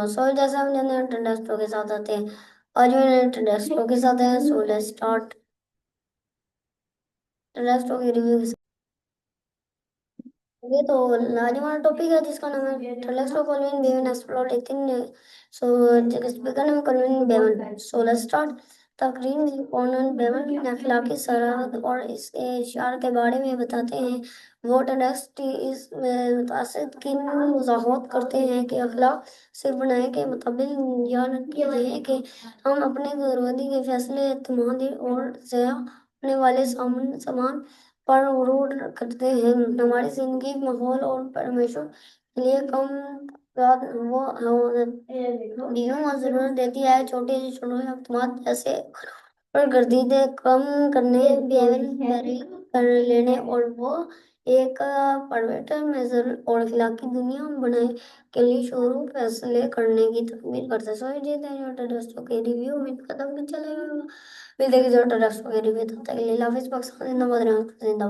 सो जैसे हम इंटरनेस्टो के साथ आते हैं। आज भी इंटरनेस्टो के साथ है, सो लेट्स स्टार्ट इंटरनेस्टो की रिव्यू। ये तो लाजवाब टॉपिक है जिसका नाम है इंटरनेस्टो कॉल्विन बेवन एक्सप्लोरेटिंग। सो स्पीकर नाम Colvin Bevan. So let's start. तकरीर कॉनन बेवन अखलाकी सरहद और इसके इशार के बारे में बताते हैं। वो टेक्स्ट इस मुतासिद की वजाहत करते हैं कि अखलाक सिर्फ बनाए के मुताबिक याद है कि हम अपने गुरबदी के फैसले एतमादी और ज़या होने वाले सामान पर गरूर करते हैं। हमारी जिंदगी माहौल और परमेश्वर के लिए कम रात वो यूं और जरूरत देती है छोटे छोटे अहकाम जैसे और गर्दीदे कम करने बेरी कर लेने और वो एक परवेटर मेजर और अखलाकी दुनिया बनाए के लिए शुरू फैसले करने की तकमील करते हैं। सो ये जो दोस्तों के रिव्यू में खत्म चलेगा। मिलते हैं जो दोस्तों के रिव्यू तब तक के लिए हाफिज पाकिस्तान जिंदाबाद। जिंदाबाद।